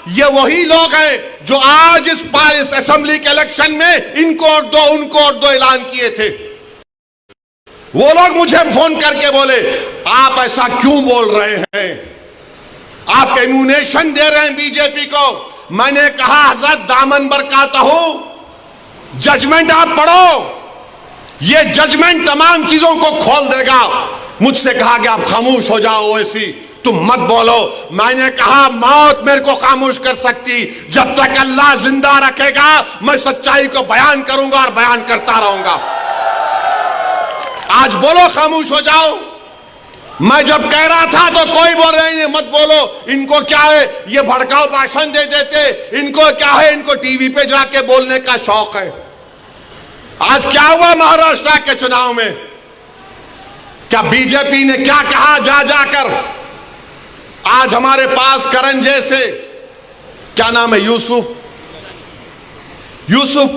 ये वही लोग हैं जो आज इस असेंबली के इलेक्शन में इनको और दो उनको और दो ऐलान किए थे। वो लोग मुझे फोन करके बोले आप ऐसा क्यों बोल रहे हैं, आप इम्यूनेशन दे रहे हैं बीजेपी को। मैंने कहा हजरत दामन बरकाता हूं, जजमेंट आप पढ़ो, ये जजमेंट तमाम चीजों को खोल देगा। मुझसे कहा कि आप खामोश हो जाओ, ओवैसी तुम मत बोलो। मैंने कहा मौत मेरे को खामोश कर सकती, जब तक अल्लाह जिंदा रखेगा मैं सच्चाई को बयान करूंगा और बयान करता रहूंगा। आज बोलो खामोश हो जाओ। मैं जब कह रहा था तो कोई बोल रहे हैं मत बोलो, इनको क्या है, ये भड़काऊ भाषण दे देते, इनको क्या है, इनको टीवी पे जाके बोलने का शौक है। आज क्या हुआ महाराष्ट्र के चुनाव में, क्या बीजेपी ने क्या कहा जा जाकर। आज हमारे पास करण जैसे, क्या नाम है, यूसुफ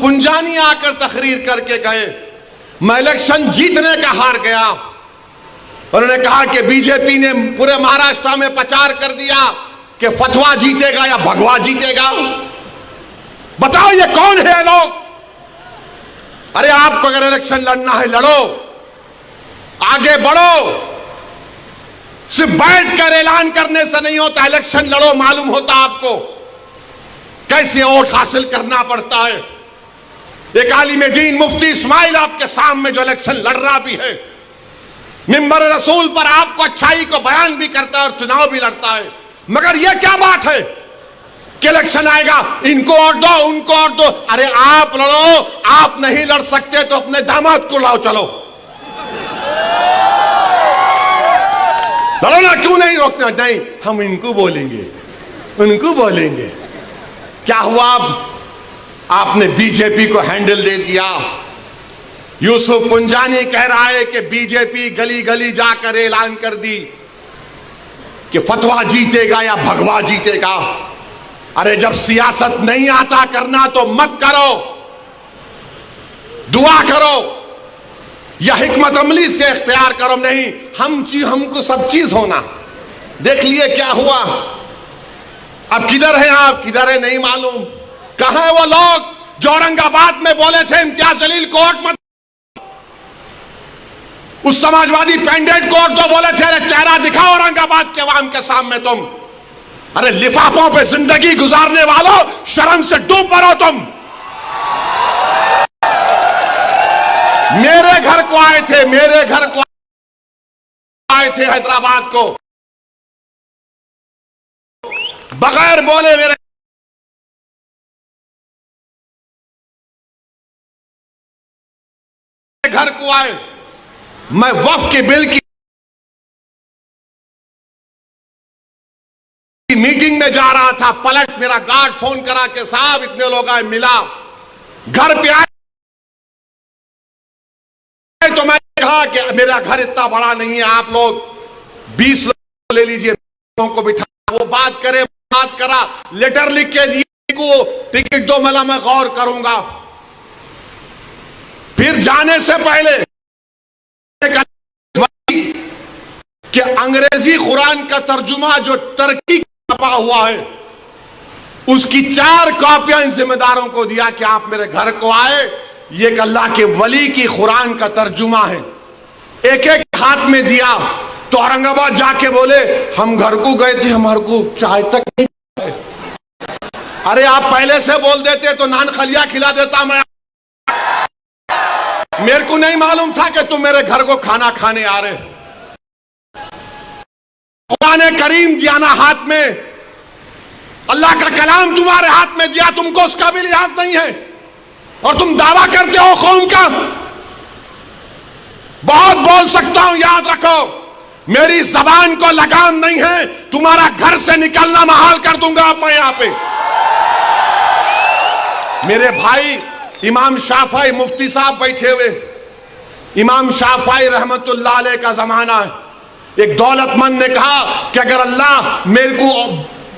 पुंजानी आकर तकरीर करके गए, मैं इलेक्शन जीतने का हार गया। उन्होंने कहा कि बीजेपी ने पूरे महाराष्ट्र में प्रचार कर दिया कि फतवा जीतेगा या भगवा जीतेगा। बताओ ये कौन है लोग। अरे आपको अगर इलेक्शन लड़ना है लड़ो, आगे बढ़ो, सिर्फ बैठकर ऐलान करने से नहीं होता, इलेक्शन लड़ो, मालूम होता आपको कैसे वोट हासिल करना पड़ता है। एक आलिम दीन मुफ्ती इस्माइल आपके सामने जो इलेक्शन लड़ रहा भी है, मिंबर रसूल पर आपको अच्छाई को बयान भी करता है और चुनाव भी लड़ता है। मगर यह क्या बात है कि इलेक्शन आएगा इनको और दो उनको और दो। अरे आप लड़ो, आप नहीं लड़ सकते तो अपने दामाद को लाओ, चलो लड़ो ना, क्यों नहीं रोकना। नहीं, हम इनको बोलेंगे उनको बोलेंगे। क्या हुआ, आपने बीजेपी को हैंडल दे दिया। यूसुफ पुंजानी कह रहा है कि बीजेपी गली गली जाकर ऐलान कर दी कि फतवा जीतेगा या भगवा जीतेगा। अरे जब सियासत नहीं आता करना तो मत करो, दुआ करो या हिकमत अमली से इख्तियार करो। नहीं, हमको सब चीज होना। देख लिए क्या हुआ। अब किधर हैं आप, किधर है नहीं मालूम। कहां है वो लोग जो औरंगाबाद में बोले थे इम्तियाज जलील कोर्ट मत, उस समाजवादी पैंडेट कोर्ट तो बोले थे अरे चेहरा दिखाओ औरंगाबाद के अवाम के सामने तुम। अरे लिफाफों पे जिंदगी गुजारने वालों, शर्म से डूब मरो तुम। मेरे घर को आए थे, मेरे घर को आए थे हैदराबाद को, बगैर बोले मेरे घर को आए। मैं वक्फ के बिल की मीटिंग में जा रहा था, पलट मेरा गार्ड फोन करा के साहब इतने लोग आए, मिला, घर पे आए तो मैं कहा कि मेरा घर इतना बड़ा नहीं है, आप लोग 20 लोग ले लीजिए, को बिठा, वो बात करे, बात करा, लेटर लिख के दिए को टिकट दो, मला मैं गौर करूंगा। फिर जाने से पहले कि अंग्रेजी कुरान का तर्जुमा जो टर्की छपा हुआ है उसकी 4 कॉपियां इन जिम्मेदारों को दिया कि आप मेरे घर को आए, ये अल्लाह के वली की कुरान का तर्जुमा है। एक एक हाथ में दिया तो औरंगाबाद जाके बोले हम घर को गए थे, हमारे को चाय तक नहीं आए। अरे आप पहले से बोल देते तो नान खलिया खिला देता मैं। मेरे को नहीं मालूम था कि तुम मेरे घर को खाना खाने आ रहे। कुरान करीम दिया ना हाथ में, अल्लाह का कलाम तुम्हारे हाथ में दिया, तुमको उसका भी लिहाज नहीं है और तुम दावा करते हो कौम का। बहुत बोल सकता हूं, याद रखो मेरी जबान को लगाम नहीं है, तुम्हारा घर से निकलना महाल कर दूंगा मैं यहां पे। मेरे भाई इमाम शाफई मुफ्ती साहब बैठे हुए, इमाम शाफई रहमतुल्लाह अलैह का जमाना है। एक दौलतमंद ने कहा कि अगर अल्लाह मेरे को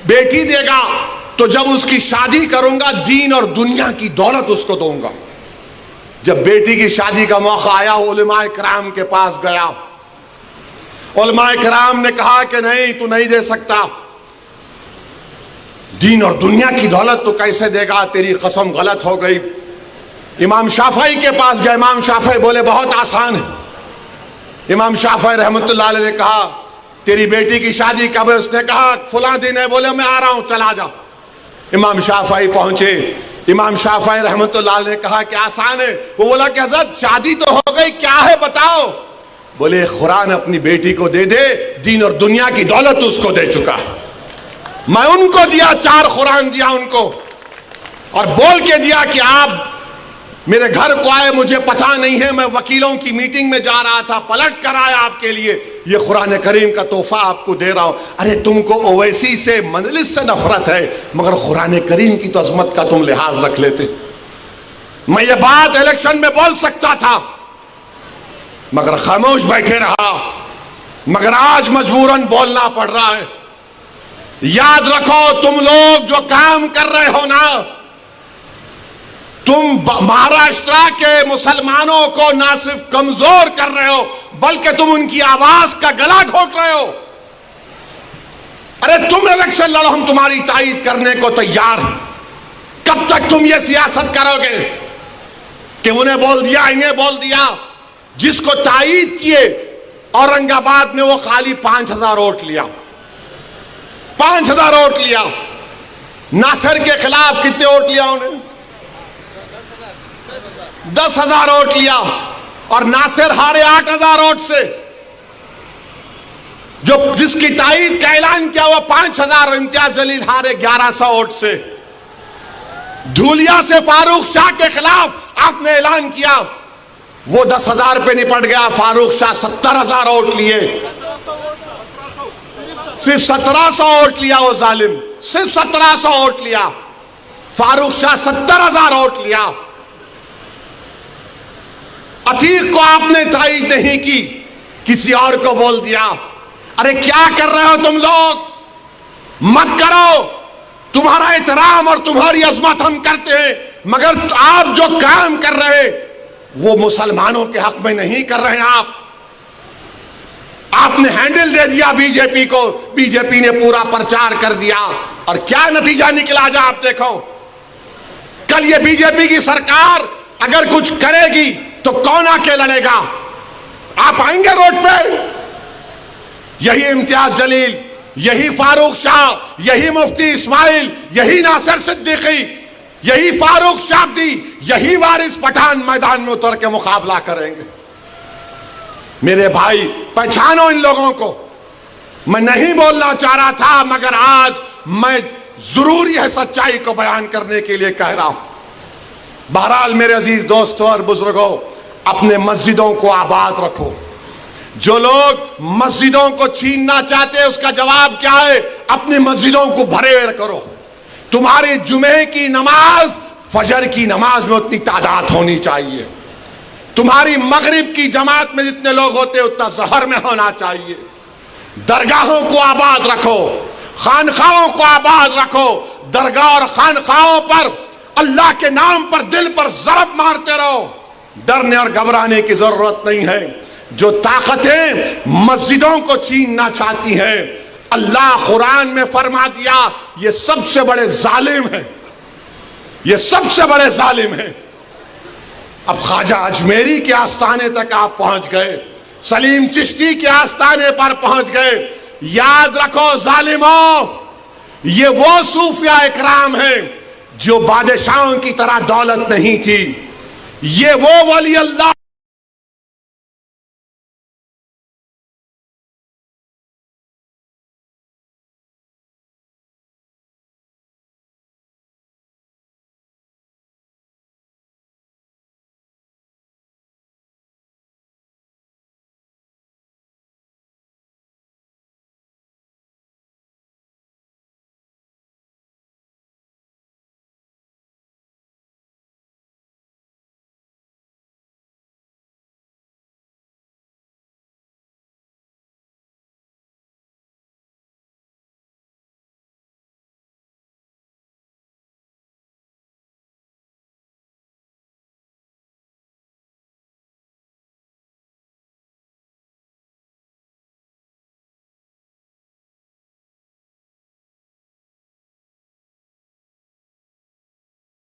बेटी देगा तो जब उसकी शादी करूंगा दीन और दुनिया की दौलत उसको दूंगा। जब बेटी की शादी का मौका आया उलमाए किराम के पास गया, उलमाए किराम ने कहा कि नहीं तू नहीं दे सकता। दीन और दुनिया की दौलत तो कैसे देगा, तेरी कसम गलत हो गई। इमाम शाफई के पास गए, इमाम शाफई बोले बहुत आसान है। इमाम शाफई रहमतुल्लाह अलैह ने कहा तेरी बेटी की शादी कब है? उसने कहा फुला दिन है। बोले मैं आ रहा हूं, चला जा। इमाम शाफई पहुंचे, इमाम शाफई रहमतुल्लाह अलैह ने कहा कि आसान है। वो बोला कि हज़रत शादी तो हो गई, क्या है बताओ। बोले कुरान अपनी बेटी को दे दे, दीन और दुनिया की दौलत उसको दे चुका है। मैं उनको दिया, 4 कुरान दिया उनको, और बोल के दिया कि आप मेरे घर को आए, मुझे पता नहीं है, मैं वकीलों की मीटिंग में जा रहा था, पलट कर आया आपके लिए, ये कुरान करीम का तोहफा आपको दे रहा हूं। अरे तुमको ओवैसी से, मजलिस से नफरत है, मगर कुरान करीम की तो अजमत का तुम लिहाज रख लेते। मैं ये बात इलेक्शन में बोल सकता था, मगर खामोश बैठे रहा। मगर आज मजबूरन बोलना पड़ रहा है। याद रखो, तुम लोग जो काम कर रहे हो ना, तुम महाराष्ट्र के मुसलमानों को ना सिर्फ कमजोर कर रहे हो, बल्कि तुम उनकी आवाज का गला घोट रहे हो। अरे तुम इलेक्शन लड़ो, हम तुम्हारी तायीद करने को तैयार हैं। कब तक तुम ये सियासत करोगे कि उन्हें बोल दिया, इन्हें बोल दिया? जिसको तायीद किए औरंगाबाद में, वो खाली 5000 वोट लिया, 5000 वोट लिया। नासिर के खिलाफ कितने वोट लिया उन्हें? 10,000 वोट लिया। और नासिर हारे 8,000 वोट से। जो जिसकी तायीद का ऐलान किया हुआ 5,000, इम्तियाज जलील हारे 1100 वोट से। धूलिया से फारूक शाह के खिलाफ आपने ऐलान किया, वो 10,000 पे निपट गया। फारूक शाह 70,000 वोट लिए, सिर्फ 1700 वोट लिया वो जालिम, सिर्फ 1700 वोट लिया। फारूक शाह 70,000 वोट लिया। अतीक को आपने तायीद नहीं की, किसी और को बोल दिया। अरे क्या कर रहे हो तुम लोग? मत करो। तुम्हारा एहतराम और तुम्हारी अजमत हम करते हैं, मगर आप जो काम कर रहे हैं वो मुसलमानों के हक में नहीं कर रहे हैं। आपने हैंडल दे दिया बीजेपी को, बीजेपी ने पूरा प्रचार कर दिया, और क्या नतीजा निकला जा आप देखो। कल ये बीजेपी की सरकार अगर कुछ करेगी तो कौन आके लड़ेगा? आप आएंगे रोड पे? यही इम्तियाज जलील, यही फारूक शाह, यही मुफ्ती इस्माइल, यही नासिर सिद्दीकी, यही फारूक शाब्दी, यही वारिस पठान मैदान में उतर के मुकाबला करेंगे। मेरे भाई, पहचानो इन लोगों को। मैं नहीं बोलना चाह रहा था, मगर आज मैं जरूरी है सच्चाई को बयान करने के लिए कह रहा हूं। बहरहाल मेरे अजीज दोस्तों और बुजुर्गों, अपने मस्जिदों को आबाद रखो। जो लोग मस्जिदों को छीनना चाहते हैं, उसका जवाब क्या है? अपनी मस्जिदों को भरे करो। तुम्हारी जुमे की नमाज फजर की नमाज में उतनी तादाद होनी चाहिए। तुम्हारी मगरिब की जमात में जितने लोग होते हैं उतना जहर में होना चाहिए। दरगाहों को आबाद रखो, खानखाओं को आबाद रखो। दरगाह और खानखाओं पर अल्लाह के नाम पर दिल पर ज़रब मारते रहो। डरने और घबराने की जरूरत नहीं है। जो ताकतें मस्जिदों को छीनना चाहती हैं, अल्लाह कुरान में फरमा दिया, ये सबसे बड़े जालिम हैं, ये सबसे बड़े जालिम हैं। अब ख्वाजा अजमेरी के आस्थाने तक आप पहुंच गए, सलीम चिश्ती के आस्थाने पर पहुंच गए। याद रखो जालिमों, ये वो सूफिया इकराम हैं जो बादशाहों की तरह दौलत नहीं थी। ये वो वली अल्लाह